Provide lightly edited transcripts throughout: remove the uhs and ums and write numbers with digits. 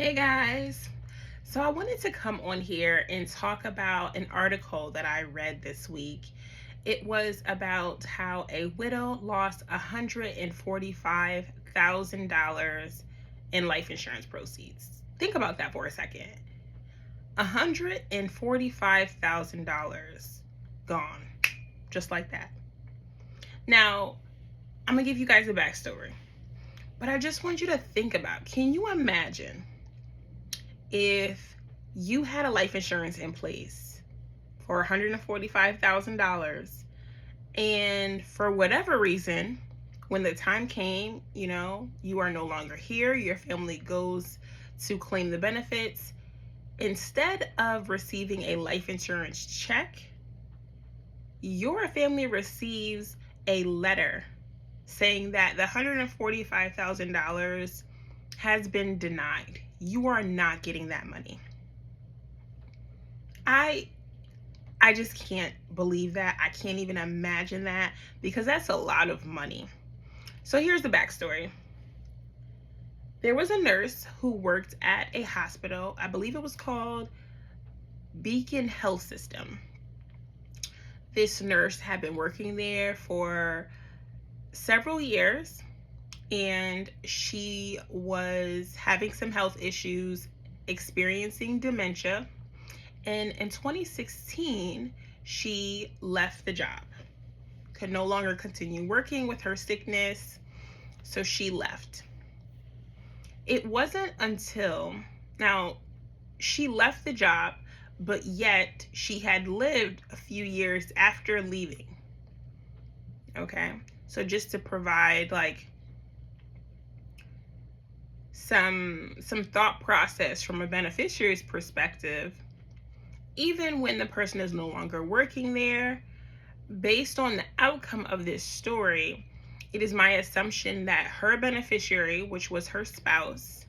Hey guys. So I wanted to come on here and talk about an article that I read this week. It was about how a widow lost $145,000 in life insurance proceeds. Think about that for a second. $145,000 gone, just like that. Now, I'm going to give you guys a backstory, but I just want you to think about, can you imagine if you had a life insurance in place for $145,000 and for whatever reason, when the time came, you are no longer here, your family goes to claim the benefits, instead of receiving a life insurance check, your family receives a letter saying that the $145,000 has been denied. You are not getting that money. I just can't believe that. I can't even imagine that, because that's a lot of money. So here's the backstory. There was a nurse who worked at a hospital. I believe it was called Beacon Health System. This nurse had been working there for several years, and she was having some health issues, experiencing dementia. And in 2016, she left the job, could no longer continue working with her sickness, so she left. It wasn't until, now, she left the job, but yet she had lived a few years after leaving. Okay, so just to provide some thought process from a beneficiary's perspective, even when the person is no longer working there, based on the outcome of this story, it is my assumption that her beneficiary, which was her spouse,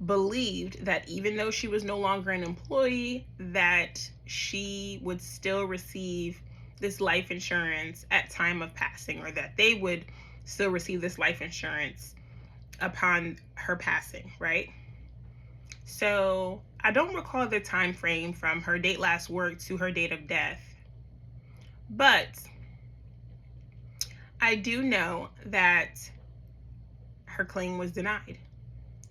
believed that even though she was no longer an employee, that she would still receive this life insurance at time of passing, or that they would still receive this life insurance upon her passing, right? So I don't recall the time frame from her date last worked to her date of death, but I do know that her claim was denied.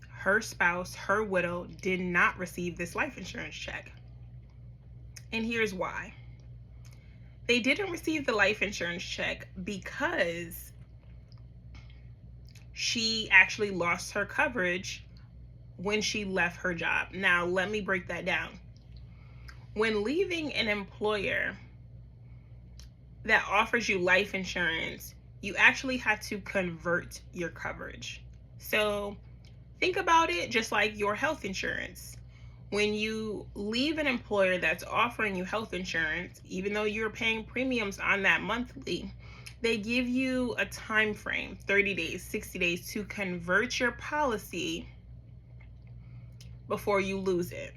Her spouse, her widow, did not receive this life insurance check. And here's why. They didn't receive the life insurance check because she actually lost her coverage when she left her job. Now, let me break that down. When leaving an employer that offers you life insurance, you actually have to convert your coverage. So think about it just like your health insurance. When you leave an employer that's offering you health insurance, even though you're paying premiums on that monthly, they give you a time frame, 30 days, 60 days, to convert your policy before you lose it.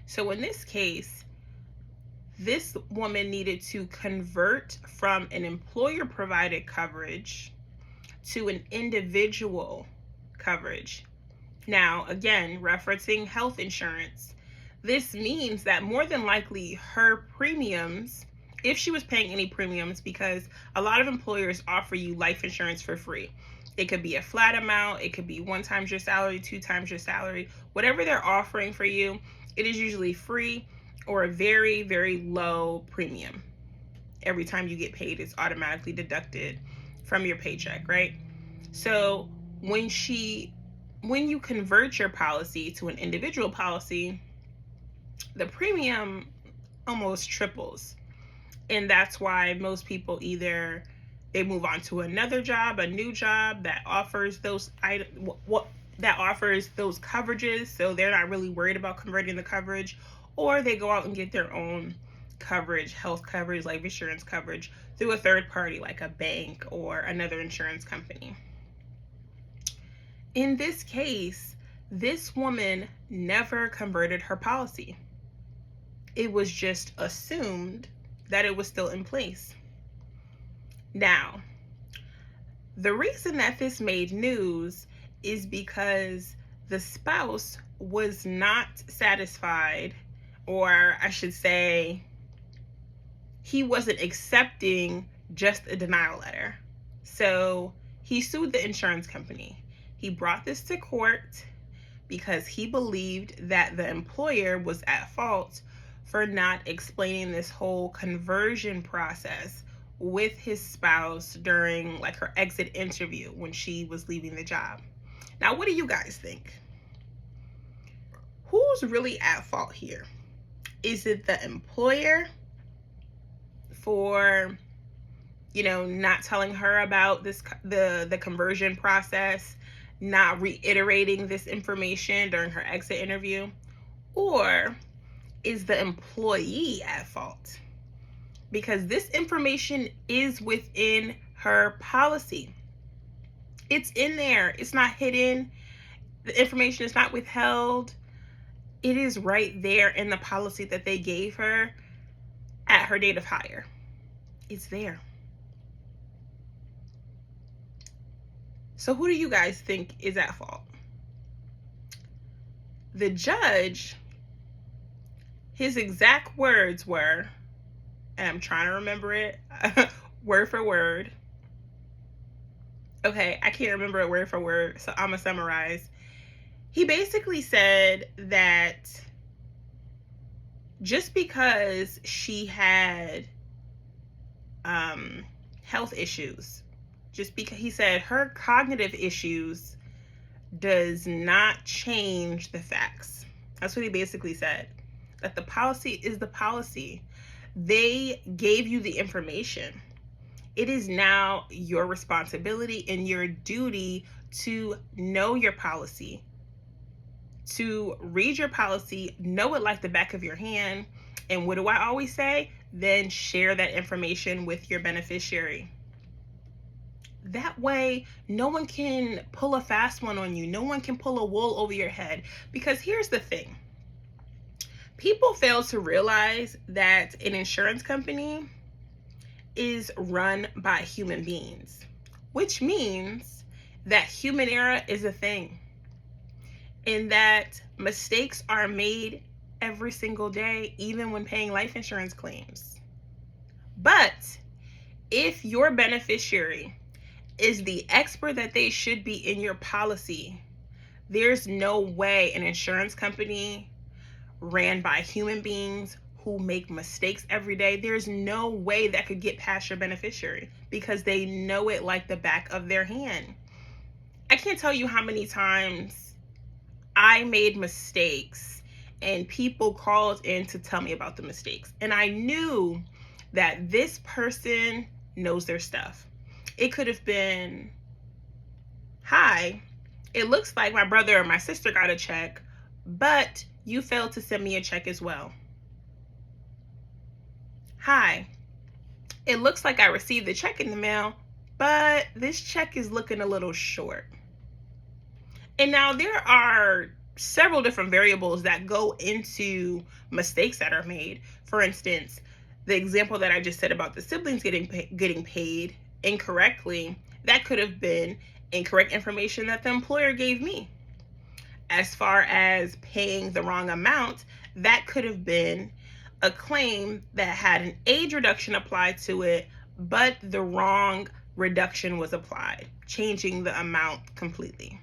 So in this case, this woman needed to convert from an employer provided coverage to an individual coverage. Now, again, referencing health insurance, this means that more than likely her premiums, if she was paying any premiums, because a lot of employers offer you life insurance for free. It could be a flat amount, it could be 1 times your salary, 2 times your salary, whatever they're offering for you, it is usually free or a very, very low premium. Every time you get paid, it's automatically deducted from your paycheck, right? So when you convert your policy to an individual policy, the premium almost triples. And that's why most people either they move on to another job, a new job that offers those those coverages, so they're not really worried about converting the coverage, or they go out and get their own coverage, health coverage, life insurance coverage through a third party like a bank or another insurance company. In this case, this woman never converted her policy. It was just assumed that it was still in place. Now, the reason that this made news is because the spouse was not satisfied, or I should say, he wasn't accepting just a denial letter. So he sued the insurance company. He brought this to court because he believed that the employer was at fault for not explaining this whole conversion process with his spouse during like her exit interview when she was leaving the job. Now, what do you guys think? Who's really at fault here? Is it the employer for, not telling her about the conversion process, not reiterating this information during her exit interview? Or is the employee at fault? Because this information is within her policy. It's in there. It's not hidden. The information is not withheld. It is right there in the policy that they gave her at her date of hire. It's there. So who do you guys think is at fault? The judge, his exact words were, and I'm trying to remember it word for word. Okay, I can't remember it word for word, so I'm going to summarize. He basically said that just because she had health issues, just because he said her cognitive issues does not change the facts. That's what he basically said. That the policy is the policy. They gave you the information. It is now your responsibility and your duty to know your policy, to read your policy, know it like the back of your hand. And what do I always say? Then share that information with your beneficiary. That way, no one can pull a fast one on you. No one can pull a wool over your head. Because here's the thing. People fail to realize that an insurance company is run by human beings, which means that human error is a thing, and that mistakes are made every single day, even when paying life insurance claims. But if your beneficiary is the expert that they should be in your policy, there's no way an insurance company ran by human beings who make mistakes every day, there's no way that could get past your beneficiary, because they know it like the back of their hand. I can't tell you how many times I made mistakes and people called in to tell me about the mistakes, and I knew that this person knows their stuff. It could have been, hi, it looks like my brother or my sister got a check, but you failed to send me a check as well. Hi, it looks like I received the check in the mail, but this check is looking a little short. And now there are several different variables that go into mistakes that are made. For instance, the example that I just said about the siblings getting paid incorrectly, that could have been incorrect information that the employer gave me. As far as paying the wrong amount, that could have been a claim that had an age reduction applied to it, but the wrong reduction was applied, changing the amount completely.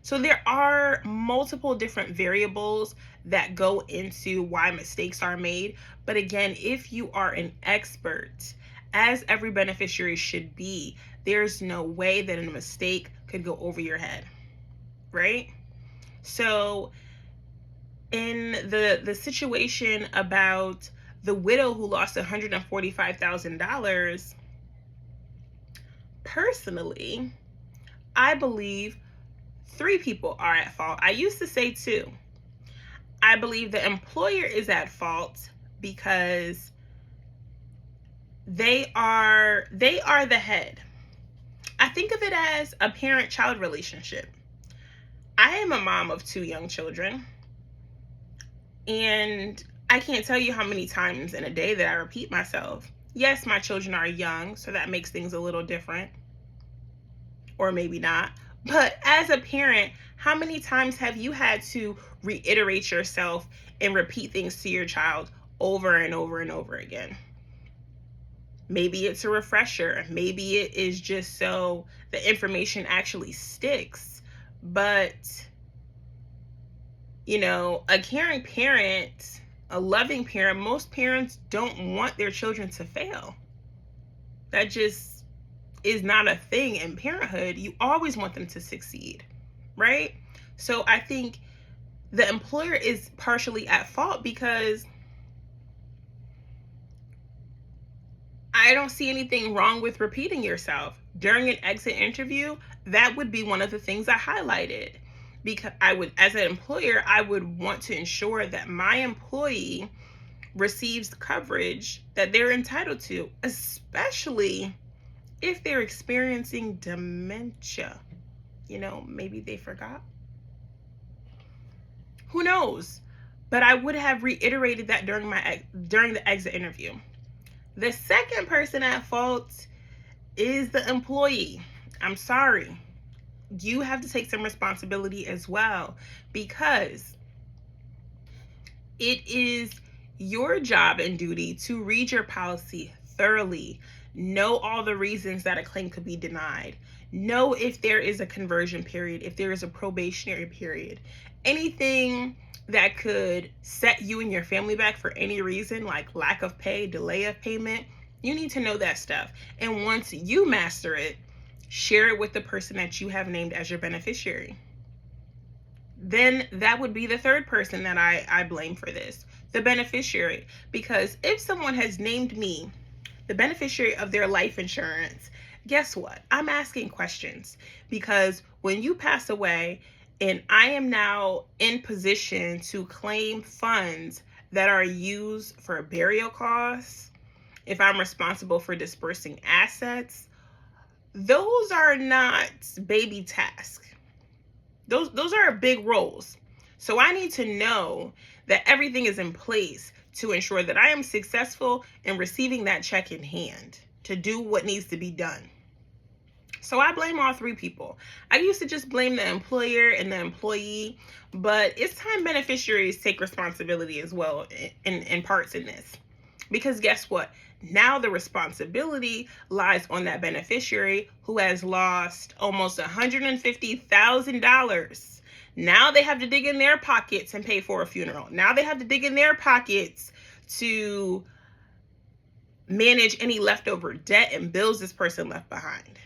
So there are multiple different variables that go into why mistakes are made. But again, if you are an expert, as every beneficiary should be, there's no way that a mistake could go over your head, right? So in the situation about the widow who lost $145,000, personally, I believe 3 people are at fault. I used to say 2. I believe the employer is at fault because they are the head. I think of it as a parent-child relationship. I am a mom of 2 young children, and I can't tell you how many times in a day that I repeat myself. Yes, my children are young, so that makes things a little different, or maybe not. But as a parent, How many times have you had to reiterate yourself and repeat things to your child over and over and over again? Maybe it's a refresher. Maybe it is just so the information actually sticks. But, a caring parent, a loving parent, most parents don't want their children to fail. That just is not a thing in parenthood. You always want them to succeed, right? So I think the employer is partially at fault, because I don't see anything wrong with repeating yourself. During an exit interview, that would be one of the things I highlighted, because as an employer, I would want to ensure that my employee receives coverage that they're entitled to, especially if they're experiencing dementia. Maybe they forgot. Who knows? But I would have reiterated that during the exit interview. The second person at fault is the employee. I'm sorry. You have to take some responsibility as well, because it is your job and duty to read your policy thoroughly, know all the reasons that a claim could be denied, know if there is a conversion period, if there is a probationary period, anything that could set you and your family back for any reason, like lack of pay, delay of payment. You need to know that stuff. And once you master it, share it with the person that you have named as your beneficiary. Then that would be the third person that I blame for this, the beneficiary. Because if someone has named me the beneficiary of their life insurance, guess what? I'm asking questions, because when you pass away and I am now in position to claim funds that are used for burial costs, if I'm responsible for dispersing assets, those are not baby tasks. Those are big roles. So I need to know that everything is in place to ensure that I am successful in receiving that check in hand to do what needs to be done. So I blame all three people. I used to just blame the employer and the employee, but it's time beneficiaries take responsibility as well in parts in this. Because guess what? Now the responsibility lies on that beneficiary who has lost almost $150,000. Now they have to dig in their pockets and pay for a funeral. Now they have to dig in their pockets to manage any leftover debt and bills this person left behind.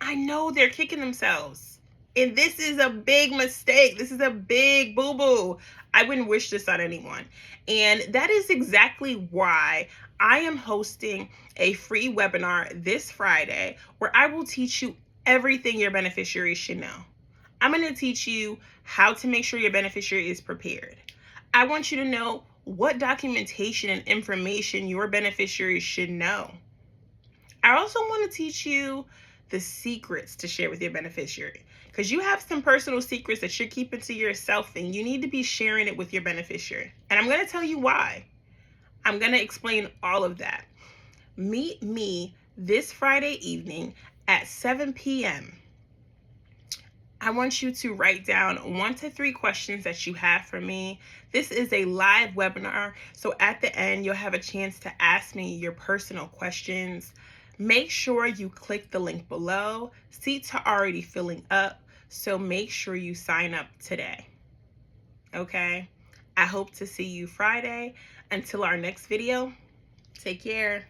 I know they're kicking themselves. And this is a big mistake. This is a big boo-boo. I wouldn't wish this on anyone. And that is exactly why I am hosting a free webinar this Friday where I will teach you everything your beneficiary should know. I'm going to teach you how to make sure your beneficiary is prepared. I want you to know what documentation and information your beneficiary should know. I also want to teach you the secrets to share with your beneficiary, because you have some personal secrets that you're keeping to yourself and you need to be sharing it with your beneficiary. And I'm going to tell you why. I'm going to explain all of that. Meet me this Friday evening at 7 p.m. I want you to write down 1 to 3 questions that you have for me. This is a live webinar, so at the end, you'll have a chance to ask me your personal questions. Make sure you click the link below. Seats are already filling up, so make sure you sign up today. Okay? I hope to see you Friday. Until our next video, take care.